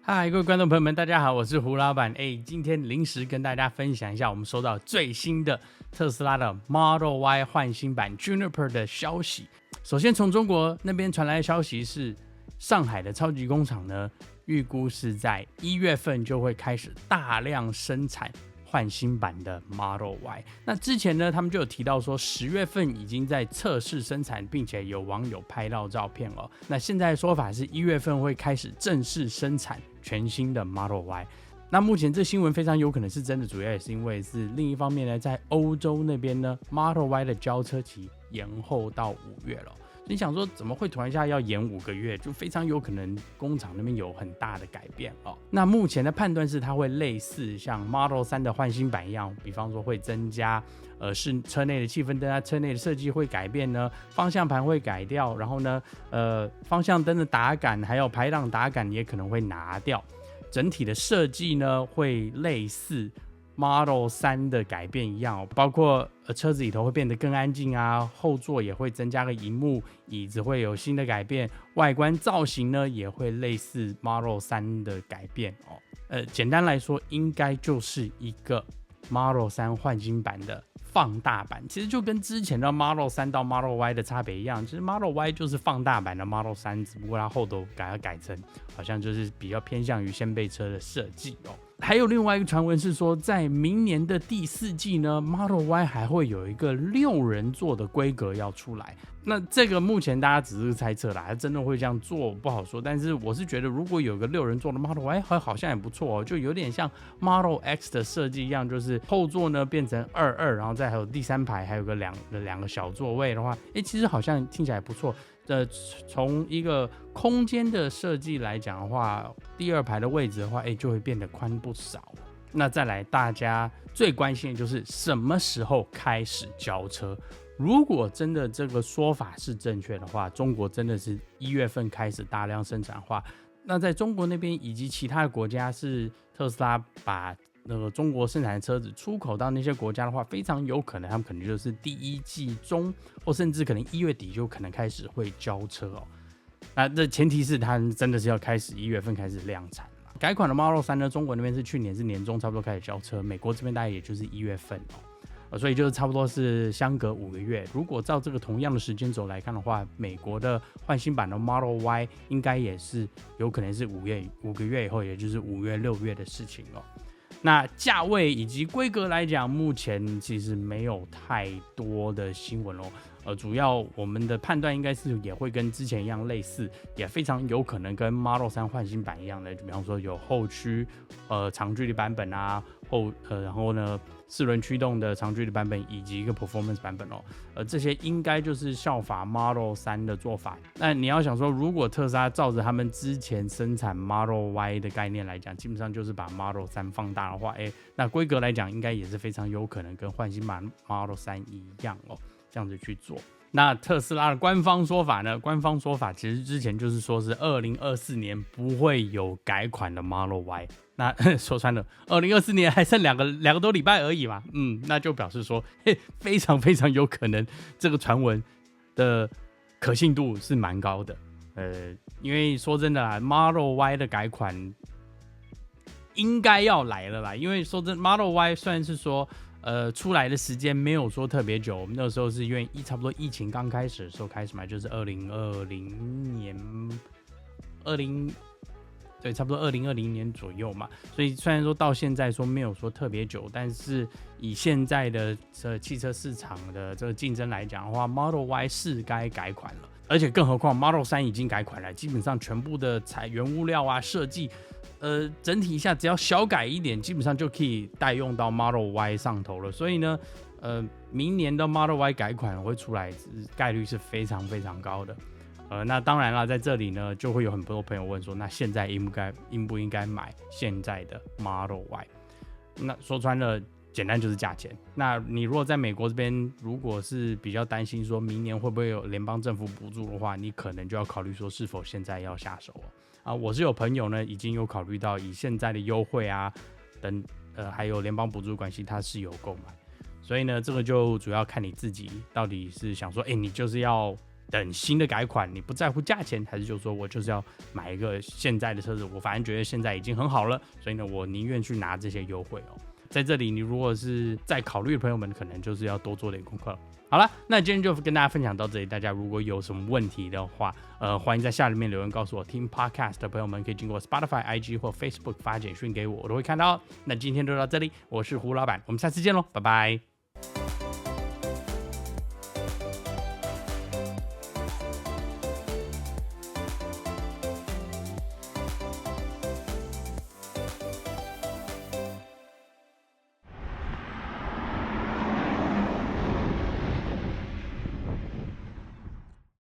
嗨，各位观众朋友们，大家好，我是胡老板。今天临时跟大家分享一下我们收到最新的特斯拉的 Model Y 换新版 Juniper 的消息。首先从中国那边传来的消息是，上海的超级工厂呢，预估是在1月份就会开始大量生产换新版的 Model Y。 那之前呢，他们就有提到说10月份已经在测试生产，并且有网友拍到照片了。那现在的说法是1月份会开始正式生产全新的 Model Y。 那目前这新闻非常有可能是真的，主要也是因为是另一方面呢，在欧洲那边呢 Model Y 的交车期延后到5月了。你想说怎么会突然下要延5个月，就非常有可能工厂那边有很大的改变哦。那目前的判断是它会类似像 Model 3的换新版一样，比方说会增加是车内的气氛灯啊，车内的设计会改变呢，方向盘会改掉，然后呢方向灯的打杆还有排档打杆也可能会拿掉，整体的设计呢会类似Model 3的改变一样，包括车子里头会变得更安静啊，后座也会增加个萤幕，椅子会有新的改变，外观造型呢也会类似 Model 3的改变哦。简单来说，应该就是一个 Model 3换新版的放大版，其实就跟之前的 Model 3到 Model Y 的差别一样，其实 Model Y 就是放大版的 Model 3，只不过它后头改成好像就是比较偏向于掀背车的设计哦。还有另外一个传闻是说，在明年的第4季呢 Model Y 还会有一个6人座的规格要出来。那这个目前大家只是猜测啦，它真的会这样做不好说，但是我是觉得如果有个6人座的 Model Y 好像也不错哦，就有点像 Model X 的设计一样，就是后座呢变成22，然后再还有第3排还有个两个小座位的话，其实好像听起来不错。从一个空间的设计来讲的话，第2排的位置的话，就会变得宽不少。那再来，大家最关心的就是什么时候开始交车。如果真的这个说法是正确的话，中国真的是1月份开始大量生产的话，那在中国那边以及其他的国家，是特斯拉把那个中国生产的车子出口到那些国家的话，非常有可能他们可能就是第1季中，或甚至可能1月底就可能开始会交车哦。那这前提是他真的是要开始1月份开始量产嘛。改款的 Model 3呢，中国那边是去年是年中差不多开始交车，美国这边大概也就是1月份哦。所以就是差不多是相隔5个月。如果照这个同样的时间轴来看的话，美国的换新版的 Model Y 应该也是有可能是5个月以后，也就是5月6月的事情哦。那价位以及规格来讲，目前其实没有太多的新闻哦。主要我们的判断应该是也会跟之前一样类似，也非常有可能跟 Model 3换新版一样的，比方说有后驱长距离版本啊，然后呢4轮驱动的长距离版本以及一个 Performance 版本哦。这些应该就是效法 Model 3的做法。那你要想说，如果特斯拉照着他们之前生产 Model Y 的概念来讲，基本上就是把 Model 3放大的话，那规格来讲应该也是非常有可能跟换新版 Model 3一样哦，这样子去做。那特斯拉的官方说法呢？官方说法其实之前就是说是2024年不会有改款的 Model Y。那说穿了，2024年还剩两个多礼拜而已嘛，那就表示说，非常非常有可能这个传闻的可信度是蛮高的。因为说真的啦 ，Model Y 的改款应该要来了啦。因为说真的 ，Model Y 虽然是说出来的时间没有说特别久，我们那时候是因为差不多疫情刚开始的时候开始买，就是2020年对，差不多2020年左右嘛，所以虽然说到现在说没有说特别久，但是以现在的汽车市场的这个竞争来讲的话 ，Model Y 是该改款了，而且更何况 Model 3已经改款了，基本上全部的原物料啊设计，整体一下只要小改一点，基本上就可以代用到 Model Y 上头了。所以呢，明年的 Model Y 改款会出来，概率是非常非常高的。那当然啦，在这里呢，就会有很多朋友问说，那现在应不应该买现在的 Model Y？ 那说穿了，简单就是价钱。那你如果在美国这边，如果是比较担心说明年会不会有联邦政府补助的话，你可能就要考虑说是否现在要下手我是有朋友呢，已经有考虑到以现在的优惠啊等还有联邦补助关系，他是有购买。所以呢，这个就主要看你自己到底是想说，你就是要等新的改款，你不在乎价钱，还是就是说我就是要买一个现在的车子，我反正觉得现在已经很好了，所以呢，我宁愿去拿这些优惠哦。在这里，你如果是在考虑的朋友们，可能就是要多做点功课了。好了，那今天就跟大家分享到这里。大家如果有什么问题的话，欢迎在下面留言告诉我。听 Podcast 的朋友们可以经过 Spotify、IG 或 Facebook 发简讯给我，我都会看到。那今天就到这里，我是胡老板，我们下次见喽，拜拜。